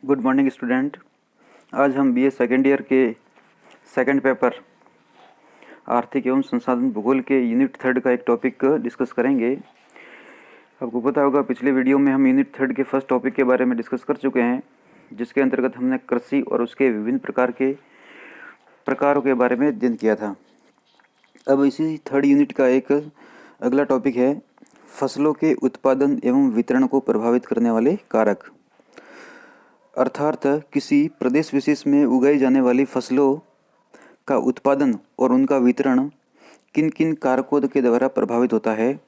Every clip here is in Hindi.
Good morning student. आज हम बीए सेकेंड ईयर के सेकंड पेपर आर्थिक एवं संसाधन भूगोल के यूनिट थर्ड का एक टॉपिक डिस्कस करेंगे। आपको पता होगा पिछले वीडियो में हम यूनिट थर्ड के फर्स्ट टॉपिक के बारे में डिस्कस कर चुके हैं, जिसके अंतर्गत हमने कृषि और उसके विभिन्न प्रकारों के बारे में अध्ययन किया था। अब इसी थर्ड यूनिट का एक अगला टॉपिक है फसलों के उत्पादन एवं वितरण को प्रभावित करने वाले कारक। अर्थात किसी प्रदेश विशेष में उगाई जाने वाली फसलों का उत्पादन और उनका वितरण किन किन कारकों के द्वारा प्रभावित होता है।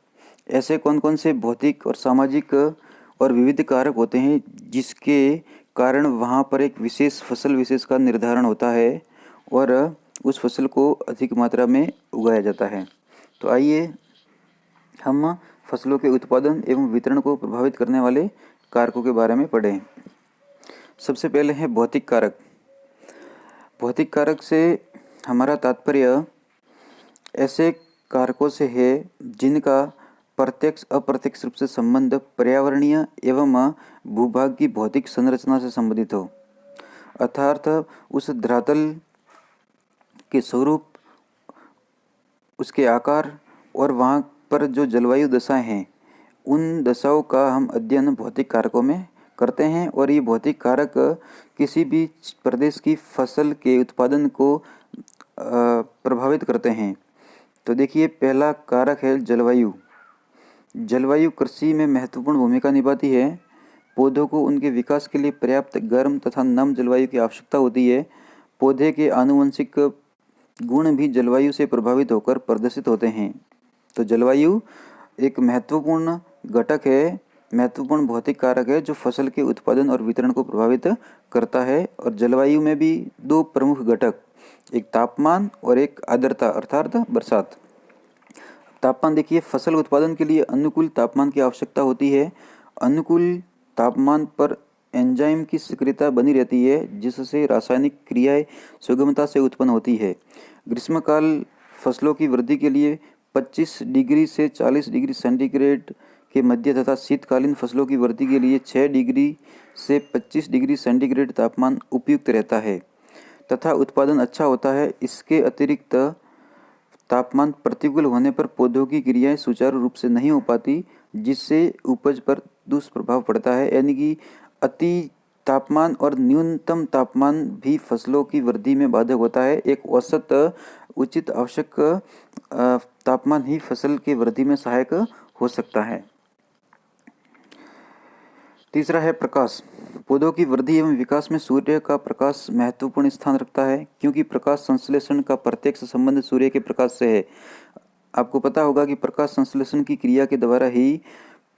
ऐसे कौन कौन से भौतिक और सामाजिक और विविध कारक होते हैं जिसके कारण वहाँ पर एक विशेष फसल विशेष का निर्धारण होता है और उस फसल को अधिक मात्रा में उगाया जाता है। तो आइए हम फसलों के उत्पादन एवं वितरण को प्रभावित करने वाले कारकों के बारे में पढ़ें। सबसे पहले है भौतिक कारक। भौतिक कारक से हमारा तात्पर्य ऐसे कारकों से है जिनका प्रत्यक्ष अप्रत्यक्ष रूप से संबंध पर्यावरणीय एवं भूभाग की भौतिक संरचना से संबंधित हो। अर्थात उस धरातल के स्वरूप, उसके आकार और वहाँ पर जो जलवायु दशाएं हैं, उन दशाओं का हम अध्ययन भौतिक कारकों में करते हैं और ये भौतिक कारक किसी भी प्रदेश की फसल के उत्पादन को प्रभावित करते हैं। तो देखिए, पहला कारक है जलवायु। जलवायु कृषि में महत्वपूर्ण भूमिका निभाती है। पौधों को उनके विकास के लिए पर्याप्त गर्म तथा नम जलवायु की आवश्यकता होती है। पौधे के आनुवंशिक गुण भी जलवायु से प्रभावित होकर प्रदर्शित होते हैं। तो जलवायु एक महत्वपूर्ण घटक है, महत्वपूर्ण भौतिक कारक है जो फसल के उत्पादन और वितरण को प्रभावित करता है। और जलवायु में भी दो प्रमुख घटक, एक तापमान और एक आर्द्रता अर्थात बरसात। तापमान देखिए, फसल उत्पादन के लिए अनुकूल तापमान की आवश्यकता होती है। अनुकूल तापमान पर एंजाइम की सक्रियता बनी रहती है, जिससे रासायनिक क्रियाएं सुगमता से उत्पन्न होती है। ग्रीष्मकाल फसलों की वृद्धि के लिए 25 डिग्री से 40 डिग्री सेंटीग्रेड के मध्य तथा शीतकालीन फसलों की वृद्धि के लिए 6 डिग्री से 25 डिग्री सेंटीग्रेड तापमान उपयुक्त रहता है तथा उत्पादन अच्छा होता है। इसके अतिरिक्त तापमान प्रतिकूल होने पर पौधों की क्रियाएं सुचारू रूप से नहीं हो पाती, जिससे उपज पर दुष्प्रभाव पड़ता है। यानी कि अति तापमान और न्यूनतम तापमान भी फसलों की वृद्धि में बाधक होता है। एक औसत उचित आवश्यक तापमान ही फसल की वृद्धि में सहायक हो सकता है। तीसरा है प्रकाश। पौधों की वृद्धि एवं विकास में सूर्य का प्रकाश महत्वपूर्ण स्थान रखता है, क्योंकि प्रकाश संश्लेषण का प्रत्यक्ष संबंध सूर्य के प्रकाश से है। आपको पता होगा कि प्रकाश संश्लेषण की क्रिया के द्वारा ही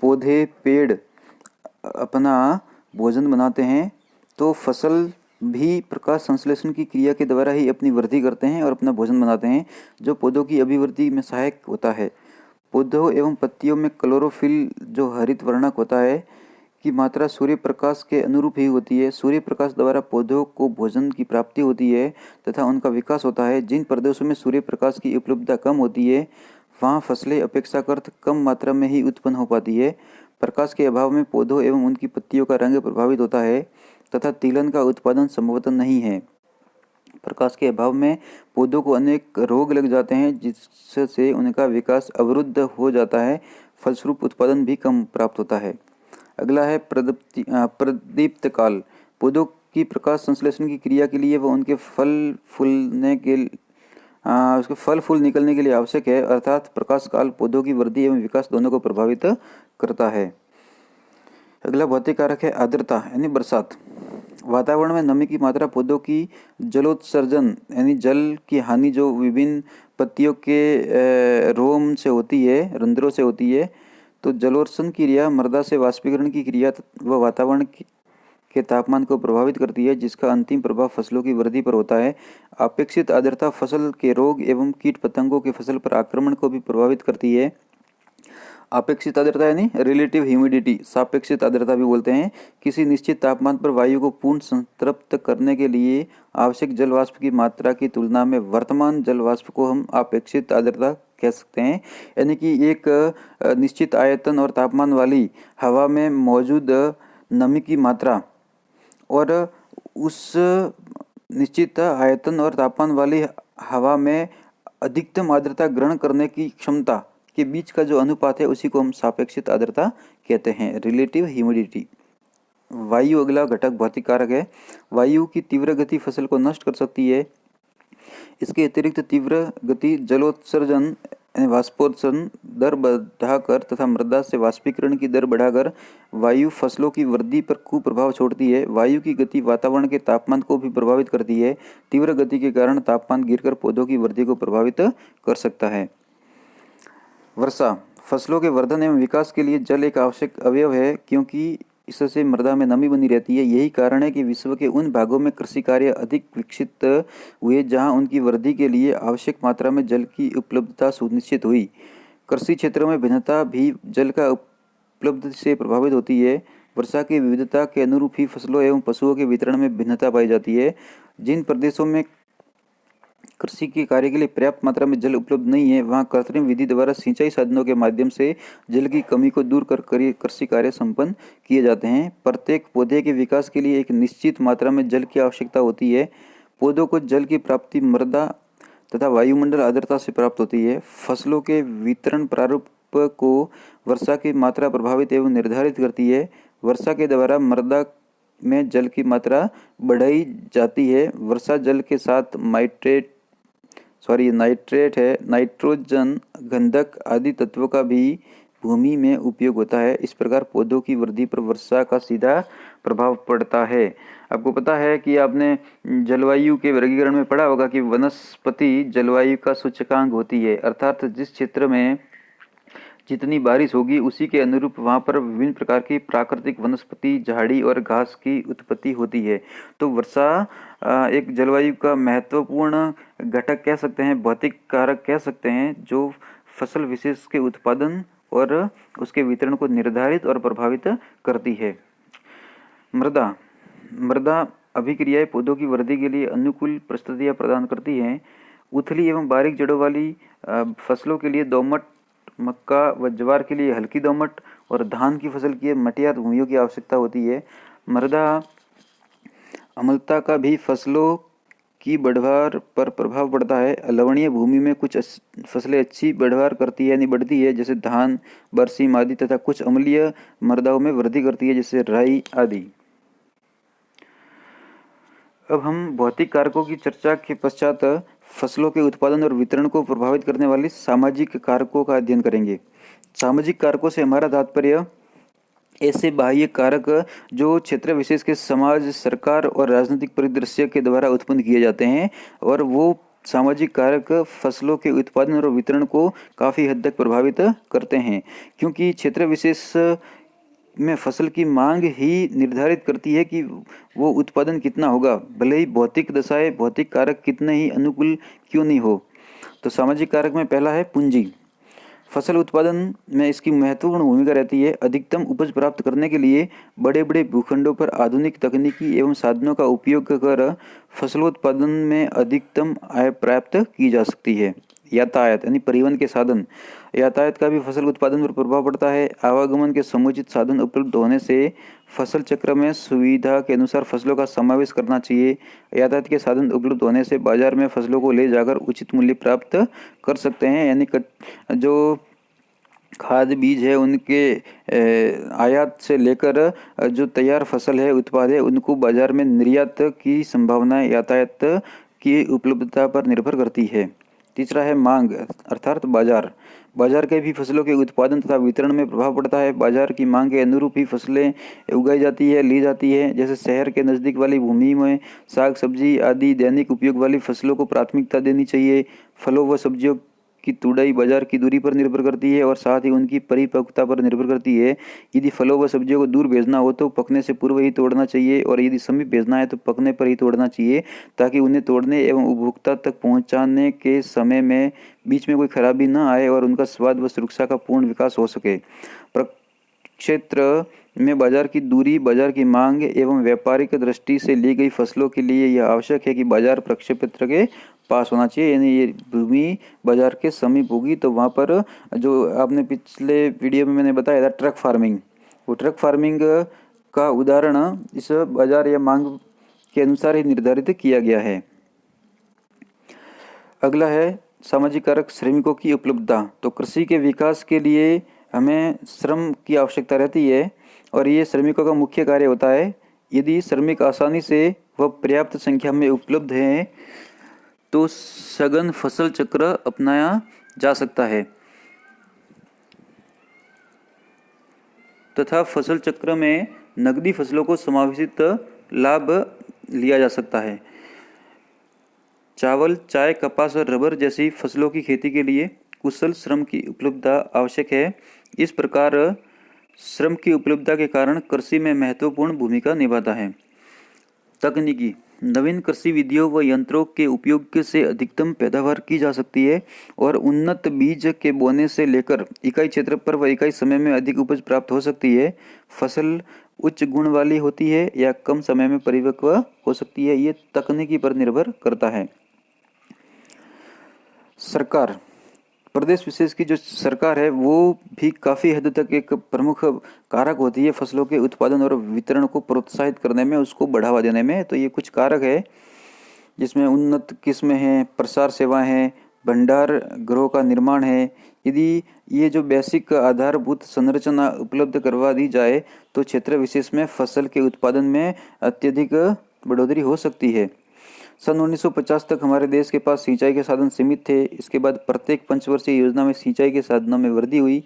पौधे, पेड़ अपना भोजन बनाते हैं। तो फसल भी प्रकाश संश्लेषण की क्रिया के द्वारा ही अपनी वृद्धि करते हैं और अपना भोजन बनाते हैं, जो पौधों की अभिवृद्धि में सहायक होता है। पौधों एवं पत्तियों में क्लोरोफिल जो हरित वर्णक होता है की मात्रा सूर्य प्रकाश के अनुरूप ही होती है। सूर्य प्रकाश द्वारा पौधों को भोजन की प्राप्ति होती है तथा उनका विकास होता है। जिन प्रदेशों में सूर्य प्रकाश की उपलब्धता कम होती है, वहाँ फसलें अपेक्षाकृत कम मात्रा में ही उत्पन्न हो पाती है। प्रकाश के अभाव में पौधों एवं उनकी पत्तियों का रंग प्रभावित होता है तथा तिलहन का उत्पादन संभवतः नहीं है। प्रकाश के अभाव में पौधों को अनेक रोग लग जाते हैं, जिससे उनका विकास अवरुद्ध हो जाता है। फलस्वरूप उत्पादन भी कम प्राप्त होता है। अगला है प्रदीप्त काल। पौधों की प्रकाश संश्लेषण की क्रिया के लिए व उनके उसके फल फूल निकलने के लिए आवश्यक है। अर्थात प्रकाश काल पौधों की वृद्धि एवं विकास दोनों को प्रभावित करता है। अगला भौतिक कारक है आर्द्रता यानी बरसात। वातावरण में नमी की मात्रा पौधों की जलोत्सर्जन यानी जल की हानि जो विभिन्न पत्तियों के रोम से होती है, रंध्रों से होती है, तो जलोत्सर्जन की क्रिया मृदा से वाष्पीकरण की क्रिया व वातावरण के तापमान को प्रभावित करती है, जिसका अंतिम प्रभाव फसलों की वृद्धि पर होता है। अपेक्षित आर्द्रता फसल के रोग एवं कीट पतंगों के फसल पर आक्रमण को भी प्रभावित करती है। अपेक्षित आर्द्रता यानी रिलेटिव ह्यूमिडिटी, सापेक्षित आर्द्रता भी बोलते हैं। किसी निश्चित तापमान पर वायु को पूर्ण संतृप्त करने के लिए आवश्यक जल वाष्प की मात्रा की तुलना में वर्तमान जल वाष्प को हम अपेक्षित आर्द्रता कह सकते हैं। यानी कि एक निश्चित आयतन और तापमान वाली हवा में मौजूद नमी की मात्रा और उस निश्चित आयतन और तापमान वाली हवा में अधिकतम आर्द्रता ग्रहण करने की क्षमता के बीच का जो अनुपात है उसी को हम सापेक्षिक आर्द्रता कहते हैं, रिलेटिव ह्यूमिडिटी। वायु अगला घटक भौतिक कारक है। वायु की तीव्र गति फसल को नष्ट कर सकती है। इसके अतिरिक्त तीव्र गति जलोत्सर्जन वाष्पोत्सर्जन दर बढ़ाकर तथा मृदा से वाष्पीकरण की दर बढ़ाकर वायु फसलों की वृद्धि पर कुप्रभाव छोड़ती है। वायु की गति वातावरण के तापमान को भी प्रभावित करती है। तीव्र गति के कारण तापमान गिरकर पौधों की वृद्धि को प्रभावित कर सकता है। वर्षा फसलों के वर्धन एवं विकास के लिए जल एक आवश्यक अवयव है, क्योंकि इससे मृदा में नमी बनी रहती है। यही कारण है कि विश्व के उन भागों में कृषि कार्य अधिक विकसित हुए जहां उनकी वृद्धि के लिए आवश्यक मात्रा में जल की उपलब्धता सुनिश्चित हुई। कृषि क्षेत्रों में भिन्नता भी जल का उपलब्ध से प्रभावित होती है। वर्षा की विविधता के अनुरूप ही फसलों एवं पशुओं के वितरण में भिन्नता पाई जाती है। जिन प्रदेशों में कृषि के कार्य के लिए पर्याप्त मात्रा में जल उपलब्ध नहीं है, वहां कृत्रिम विधि द्वारा सिंचाई साधनों के माध्यम से जल की कमी को दूर कर कृषि कार्य संपन्न किए जाते हैं। प्रत्येक पौधे के विकास के लिए एक निश्चित मात्रा में जल की आवश्यकता होती है। पौधों को जल की प्राप्ति मृदा तथा वायुमंडल आर्द्रता से प्राप्त होती है। फसलों के वितरण प्रारूप को वर्षा की मात्रा प्रभावित एवं निर्धारित करती है। वर्षा के द्वारा मृदा में जल की मात्रा बढ़ाई जाती है। वर्षा जल के साथ नाइट्रेट है, नाइट्रोजन, गंधक आदि तत्वों का भी भूमि में उपयोग होता है। इस प्रकार पौधों की वृद्धि पर वर्षा का सीधा प्रभाव पड़ता है। आपको पता है कि आपने जलवायु के वर्गीकरण में पढ़ा होगा कि वनस्पति जलवायु का सूचकांक होती है, अर्थात जिस क्षेत्र में जितनी बारिश होगी उसी के अनुरूप वहाँ पर विभिन्न प्रकार की प्राकृतिक वनस्पति, झाड़ी और घास की उत्पत्ति होती है। तो वर्षा एक जलवायु का महत्वपूर्ण घटक कह सकते हैं, भौतिक कारक कह सकते हैं, जो फसल विशेष के उत्पादन और उसके वितरण को निर्धारित और प्रभावित करती है। मृदा अभिक्रियाएं पौधों की वृद्धि के लिए अनुकूल परिस्थितियां प्रदान करती हैं। उथली एवं बारीक जड़ों वाली फसलों के लिए दोमट, मक्का व ज्वार के लिए हल्की दोमट और धान की फसल के लिए मटियार भूमियों की आवश्यकता होती है। मृदा अम्लता का भी फसलों की बढ़वार पर प्रभाव पड़ता है। लवणीय भूमि में कुछ फसलें अच्छी बढ़वार करती है यानी बढ़ती है, जैसे धान, बरसीम आदि, तथा कुछ अम्लीय मृदाओं में वृद्धि करती है, जैसे राई आदि। अब हम भौतिक कारकों की चर्चा के पश्चात फसलों के उत्पादन और वितरण को प्रभावित करने वाले सामाजिक कारकों का अध्ययन करेंगे। सामाजिक कारकों से हमारा तात्पर्य ऐसे बाह्य कारक जो क्षेत्र विशेष के समाज, सरकार और राजनीतिक परिदृश्य के द्वारा उत्पन्न किए जाते हैं, और वो सामाजिक कारक फसलों के उत्पादन और वितरण को काफ़ी हद तक प्रभावित करते हैं, क्योंकि क्षेत्र विशेष में फसल की मांग ही निर्धारित करती है कि वो उत्पादन कितना होगा, भले ही भौतिक दशाएं, भौतिक कारक कितने ही अनुकूल क्यों नहीं हो। तो सामाजिक कारक में पहला है पूंजी। फसल उत्पादन में इसकी महत्वपूर्ण भूमिका रहती है। अधिकतम उपज प्राप्त करने के लिए बड़े बड़े भूखंडों पर आधुनिक तकनीकी एवं साधनों का उपयोग कर फसलोत्पादन में अधिकतम आय प्राप्त की जा सकती है। यातायात यानी परिवहन के साधन, यातायात का भी फसल उत्पादन पर प्रभाव पड़ता है। आवागमन के समुचित साधन उपलब्ध होने से फसल चक्र में सुविधा के अनुसार फसलों का समावेश करना चाहिए। यातायात के साधन उपलब्ध होने से बाजार में फसलों को ले जाकर उचित मूल्य प्राप्त कर सकते हैं, यानी जो खाद बीज है उनके आयात से लेकर जो तैयार फसल है, उत्पाद है, उनको बाजार में निर्यात की संभावना यातायात की उपलब्धता पर निर्भर करती है। तीसरा है मांग अर्थात बाजार के भी फसलों के उत्पादन तथा वितरण में प्रभाव पड़ता है। बाजार की मांग के अनुरूप ही फसलें उगाई जाती है, ली जाती है। जैसे शहर के नज़दीक वाली भूमि में साग सब्जी आदि दैनिक उपयोग वाली फसलों को प्राथमिकता देनी चाहिए। फलों व सब्जियों की तुड़ाई बाजार की दूरी पर निर्भर करती है और साथ ही उनकी परिपक्वता पर निर्भर करती है। यदि फलों व सब्जियों को दूर भेजना हो तो पकने से पूर्व ही तोड़ना चाहिए, और यदि समीप भेजना है तो पकने पर ही तोड़ना चाहिए, ताकि उन्हें तोड़ने एवं उपभोक्ता तक पहुंचाने के समय में बीच में कोई खराबी न आए और उनका स्वाद व सुरक्षा का पूर्ण विकास हो सके। क्षेत्र में बाजार की दूरी, बाजार की मांग एवं व्यापारिक दृष्टि से ली गई फसलों के लिए यह आवश्यक है कि बाजार प्रक्षेत्र के पास होना चाहिए, यानी ये भूमि बाजार के समीप होगी। तो वहाँ पर जो आपने पिछले वीडियो में मैंने बताया था ट्रक फार्मिंग, वो ट्रक फार्मिंग का उदाहरण इस बाजार या मांग के अनुसार ही निर्धारित किया गया है। अगला है सामाजिक कारक श्रमिकों की उपलब्धता। तो कृषि के विकास के लिए हमें श्रम की आवश्यकता रहती है और ये श्रमिकों का मुख्य कार्य होता है। यदि श्रमिक आसानी से व पर्याप्त संख्या में उपलब्ध हैं तो सघन फसल चक्र अपनाया जा सकता है तथा फसल चक्र में नकदी फसलों को समावेशित लाभ लिया जा सकता है। चावल, चाय, कपास और रबर जैसी फसलों की खेती के लिए कुशल श्रम की उपलब्धता आवश्यक है। इस प्रकार श्रम की उपलब्धता के कारण कृषि में महत्वपूर्ण भूमिका निभाता है। तकनीकी नवीन कृषि विधियों व यंत्रों के उपयोग से अधिकतम पैदावार की जा सकती है और उन्नत बीज के बोने से लेकर इकाई क्षेत्र पर व इकाई समय में अधिक उपज प्राप्त हो सकती है। फसल उच्च गुण वाली होती है या कम समय में परिपक्व हो सकती है, ये तकनीकी पर निर्भर करता है। सरकार, प्रदेश विशेष की जो सरकार है वो भी काफ़ी हद तक एक प्रमुख कारक होती है फसलों के उत्पादन और वितरण को प्रोत्साहित करने में, उसको बढ़ावा देने में। तो ये कुछ कारक है जिसमें उन्नत किस्में हैं, प्रसार सेवाएं हैं, भंडार गृहों का निर्माण है। यदि ये जो बेसिक आधारभूत संरचना उपलब्ध करवा दी जाए तो क्षेत्र विशेष में फसल के उत्पादन में अत्यधिक बढ़ोतरी हो सकती है। सन 1950 तक हमारे देश के पास सिंचाई के साधन सीमित थे। इसके बाद प्रत्येक पंचवर्षीय योजना में सिंचाई के साधनों में वृद्धि हुई।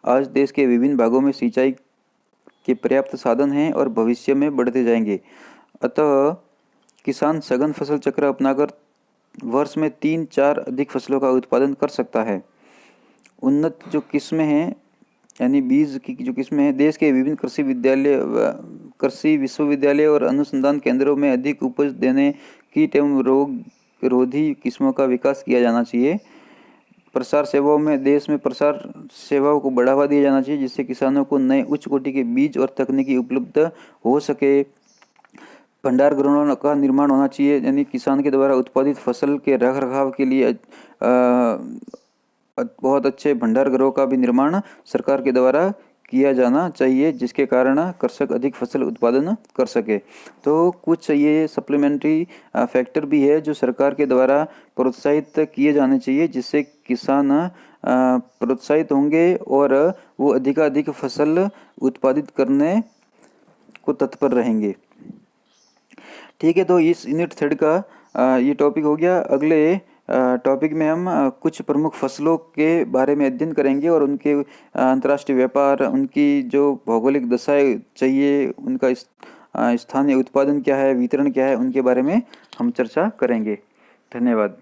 आज देश के विभिन्न भागों में सिंचाई के पर्याप्त साधन हैं और भविष्य में बढ़ते जाएंगे। अतः किसान सघन फसल चक्र अपनाकर वर्ष में 3-4 अधिक फसलों का उत्पादन कर सकता है। उन्नत जो किस्में हैं यानी बीज की जो किस्में हैं, देश के विभिन्न कृषि विश्वविद्यालय और अनुसंधान केंद्रों में अधिक उपज देने कीट एवं रोग रोधी किस्मों का विकास किया जाना चाहिए। प्रसार सेवाओं में देश में प्रसार सेवाओं को बढ़ावा दिया जाना चाहिए जिससे किसानों को नए उच्च कोटि के बीज और तकनीकी उपलब्ध हो सके। भंडार गृहों का निर्माण होना चाहिए यानी किसान के द्वारा उत्पादित फसल के रख रखाव के लिए बहुत अच्छे भंडार गृहों का भी निर्माण सरकार के द्वारा किया जाना चाहिए जिसके कारण कृषक अधिक फसल उत्पादन कर सके। तो कुछ ये सप्लीमेंट्री फैक्टर भी है जो सरकार के द्वारा प्रोत्साहित किए जाने चाहिए जिससे किसान प्रोत्साहित होंगे और वो अधिकाधिक फसल उत्पादित करने को तत्पर रहेंगे। ठीक है, तो इस यूनिट 3 का ये टॉपिक हो गया। अगले टॉपिक में हम कुछ प्रमुख फसलों के बारे में अध्ययन करेंगे और उनके अंतर्राष्ट्रीय व्यापार, उनकी जो भौगोलिक दशाएं चाहिए, उनका स्थानीय उत्पादन क्या है, वितरण क्या है, उनके बारे में हम चर्चा करेंगे। धन्यवाद।